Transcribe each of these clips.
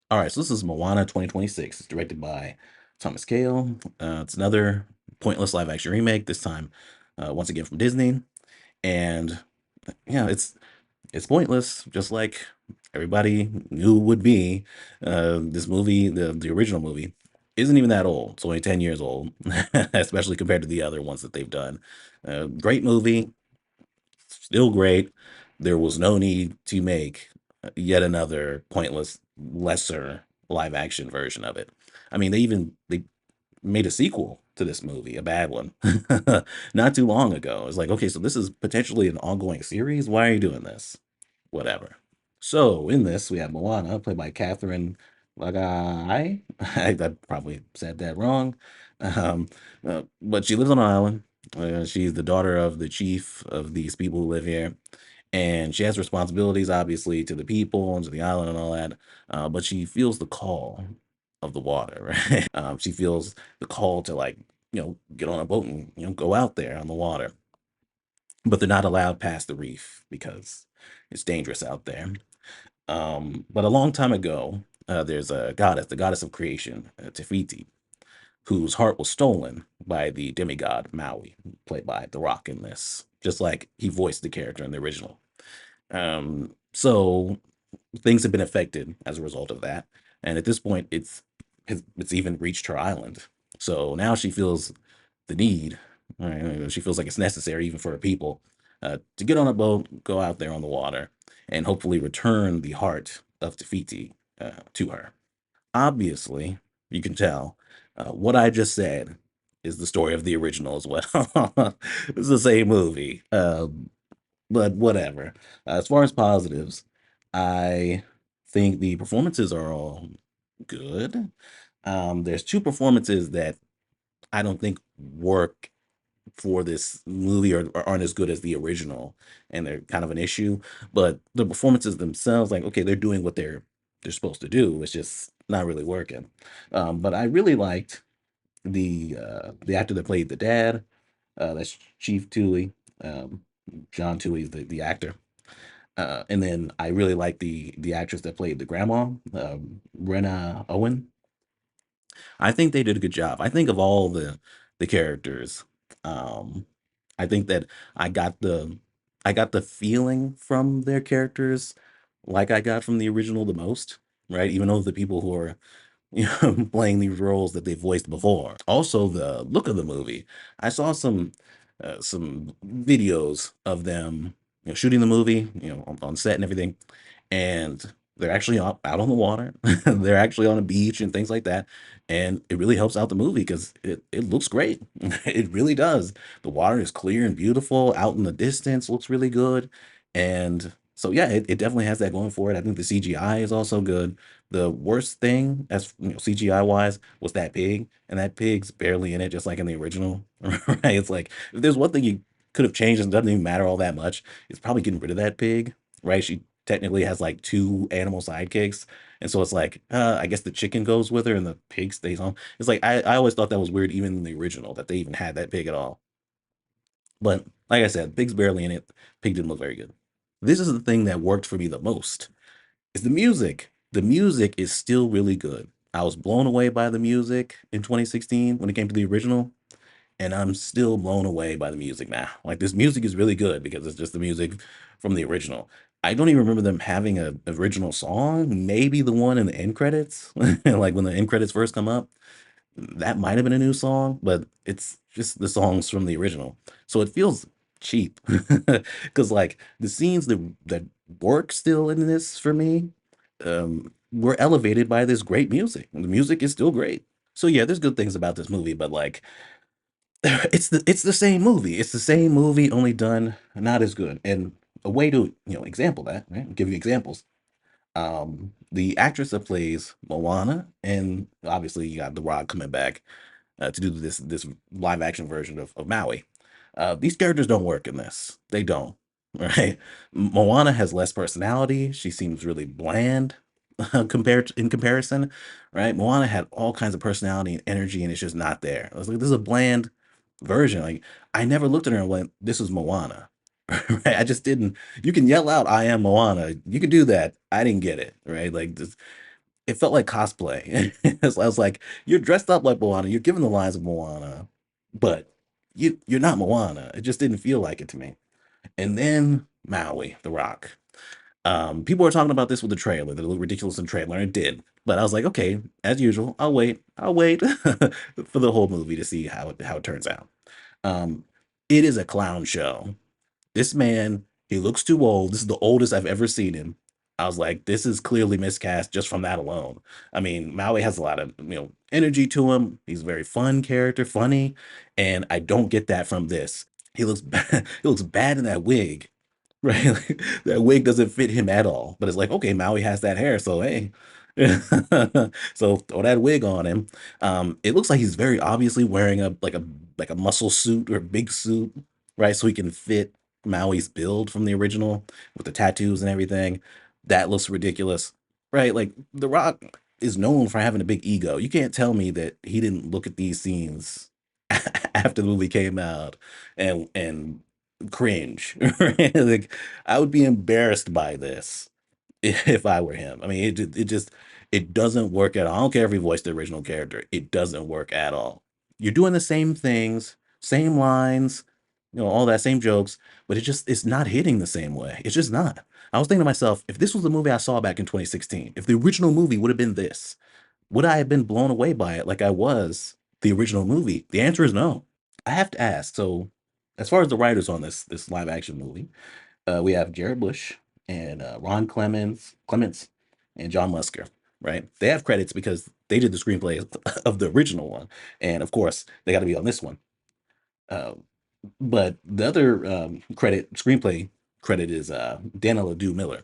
All right, so this is Moana 2026. It's directed by Thomas Kail. It's another pointless live action remake. This time, once again from Disney, and yeah, it's pointless, just like everybody knew it would be. This movie, the original movie, isn't even that old. It's only 10 years old, especially compared to the other ones that they've done. Great movie, still great. There was no need to make yet another pointless, lesser live action version of it. I mean, they made a sequel to this movie, a bad one, not too long ago. It's like, okay, so this is potentially an ongoing series. Why are you doing this? Whatever. So in this, we have Moana, played by Catherine Lagai. I probably said that wrong. Um, but she lives on an island. She's the daughter of the chief of these people who live here. And she has responsibilities, obviously, to the people and to the island and all that. But she feels the call of the water, right? She feels the call to, like, get on a boat and, go out there on the water. But they're not allowed past the reef because it's dangerous out there. But a long time ago, there's a goddess, the goddess of creation, Tefiti, whose heart was stolen by the demigod Maui, played by The Rock in this, just like he voiced the character in the original. So things have been affected as a result of that, and at this point, it's even reached her island. So now she feels the need. Right? She feels like it's necessary, even for her people, to get on a boat, go out there on the water, and hopefully return the heart of Tafiti to her. Obviously, you can tell what I just said is the story of the original as well. It's the same movie, but whatever. As far as positives, I think the performances are all good. There's two performances that I don't think work for this movie or aren't as good as the original, and they're kind of an issue. But the performances themselves, like, okay, they're doing what they're supposed to do. It's just not really working. But I really liked the actor that played the dad. That's Chief Toohey. Um, John Toohey is the actor. And then I really like the actress that played the grandma, Brenna Owen. I think they did a good job. I think of all the characters, um, I think that I got the I got the feeling from their characters like I got from the original the most, right? Even though the people who are playing these roles that they voiced before. Also, the look of the movie. I saw some videos of them, shooting the movie, on set and everything, and they're actually out on the water. They're actually on a beach and things like that, and it really helps out the movie because it looks great. It really does. The water is clear and beautiful. Out in the distance, looks really good, and so yeah, it definitely has that going for it. I think the CGI is also good. The worst thing, as CGI wise, was that pig, and that pig's barely in it, just like in the original. Right? It's like if there's one thing you could have changed and doesn't even matter all that much, it's probably getting rid of that pig. Right? She technically has like two animal sidekicks, and so it's like I guess the chicken goes with her and the pig stays home. It's like I always thought that was weird, even in the original, that they even had that pig at all. But like I said, pig's barely in it. Pig didn't look very good. This is the thing that worked for me the most is the music. The music is still really good. I was blown away by the music in 2016 when it came to the original, and I'm still blown away by the music now. Like this music is really good because it's just the music from the original. I don't even remember them having a original song. Maybe the one in the end credits, like when the end credits first come up, that might have been a new song, but it's just the songs from the original. So it feels cheap because like the scenes that work still in this for me were elevated by this great music. The music is still great. So yeah, there's good things about this movie, but like it's the same movie. It's the same movie, only done not as good. And a way to example that, right? Give you examples. The actress that plays Moana, and obviously you got The Rock coming back to do this live action version of Maui. These characters don't work in this. They don't. Right? Moana has less personality. She seems really bland compared in comparison. Right? Moana had all kinds of personality and energy, and it's just not there. I was like, this is a bland version. Like I never looked at her and went, "This is Moana." Right? I just didn't. You can yell out, "I am Moana." You can do that. I didn't get it. Right? Like this, it felt like cosplay. So I was like, you're dressed up like Moana, you're giving the lines of Moana, but you're not Moana. It just didn't feel like it to me. And then Maui, The Rock. People were talking about this with the trailer, that it looked ridiculous in the trailer, and it did. But I was like, okay, as usual, I'll wait. I'll wait for the whole movie to see how it turns out. Um, it is a clown show. This man, he looks too old. This is the oldest I've ever seen him. I was like, this is clearly miscast just from that alone. I mean, Maui has a lot of, energy to him. He's a very fun character, funny, and I don't get that from this. He looks bad, he looks bad in that wig. Right? Like, that wig doesn't fit him at all. But it's like, okay, Maui has that hair, so hey. So throw that wig on him. It looks like he's very obviously wearing a muscle suit or big suit, right? So he can fit Maui's build from the original with the tattoos and everything. That looks ridiculous. Right? Like The Rock is known for having a big ego. You can't tell me that he didn't look at these scenes after the movie came out and cringe. Right? Like, I would be embarrassed by this if I were him. I mean, it just it doesn't work at all. I don't care if he voiced the original character. It doesn't work at all. You're doing the same things, same lines, all that same jokes, but it's not hitting the same way. It's just not. I was thinking to myself, if this was the movie I saw back in 2016, if the original movie would have been this, would I have been blown away by it like I was the original movie? The answer is no. I have to ask. So, as far as the writers on this live action movie, we have Jared Bush and Ron Clements, and John Musker. Right? They have credits because they did the screenplay of the original one, and of course they got to be on this one. Uh, but the other screenplay credit is Daniel Adu Miller.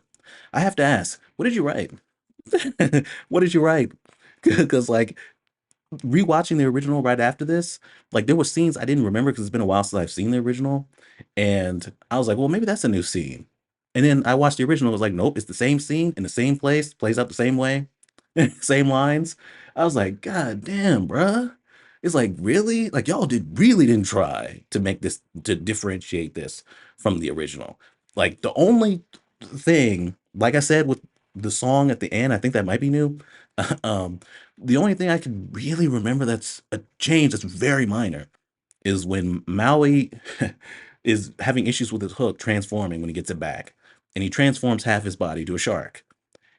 I have to ask, what did you write? What did you write? Because like rewatching the original right after this, like there were scenes I didn't remember because it's been a while since I've seen the original, and I was like, well, maybe that's a new scene. And then I watched the original. I was like, nope, it's the same scene in the same place, plays out the same way, same lines. I was like, God damn, bruh. It's like really, like y'all didn't try to make this to differentiate this from the original. Like the only thing, like I said, with the song at the end, I think that might be new. um, the only thing I can really remember that's a change that's very minor is when Maui is having issues with his hook transforming when he gets it back, and he transforms half his body to a shark.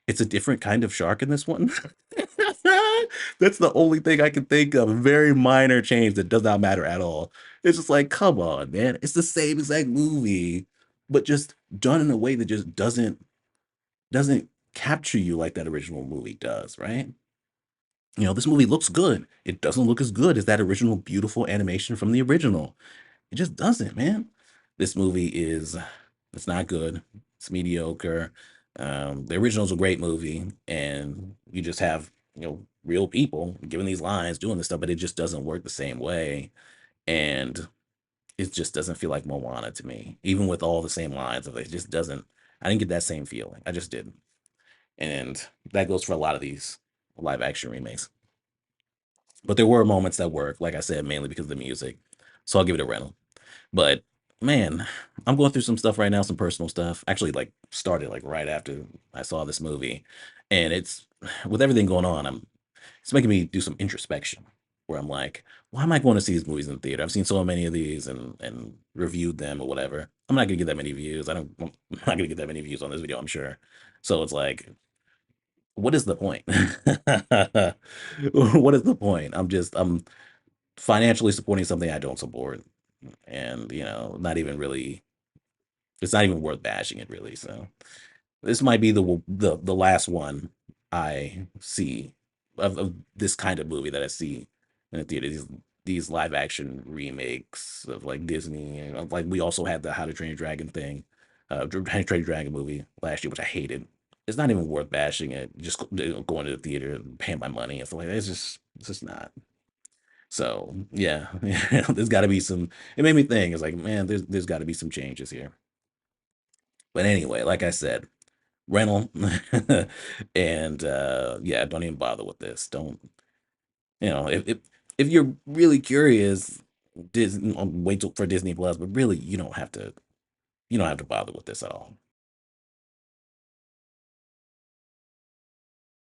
It's a different kind of shark in this one. That's the only thing I can think of. A very minor change that does not matter at all. It's just like, come on, man. It's the same exact movie, but just done in a way that just doesn't capture you like that original movie does, right? This movie looks good. It doesn't look as good as that original beautiful animation from the original. It just doesn't, man. This movie it's not good. It's mediocre. The original's a great movie, and you just have, real people giving these lines, doing this stuff, but it just doesn't work the same way. And it just doesn't feel like Moana to me. Even with all the same lines of it, it just doesn't, I didn't get that same feeling. I just didn't. And that goes for a lot of these live action remakes. But there were moments that worked, like I said, mainly because of the music. So I'll give it a rental. But man, I'm going through some stuff right now, some personal stuff. Actually, like started like right after I saw this movie. And it's with everything going on, it's making me do some introspection where I'm like, why am I going to see these movies in the theater? I've seen so many of these and reviewed them or whatever. I'm not gonna get that many views. I'm not gonna get that many views on this video, I'm sure. So it's like, what is the point? What is the point? I'm financially supporting something I don't support, and not even really, it's not even worth bashing it really. So this might be the last one I see of this kind of movie that I see in the theater. These live action remakes of like Disney, and like we also had the How to Train Your Dragon thing, How to Train Your Dragon movie last year, which I hated. It's not even worth bashing it. Just going to the theater and paying my money and stuff like that. It's just not. So yeah, there's got to be some. It made me think. It's like, man, there's got to be some changes here. But anyway, like I said, rental, and yeah, don't even bother with this. Don't if you're really curious, Disney, wait for Disney Plus. But really, you don't have to bother with this at all.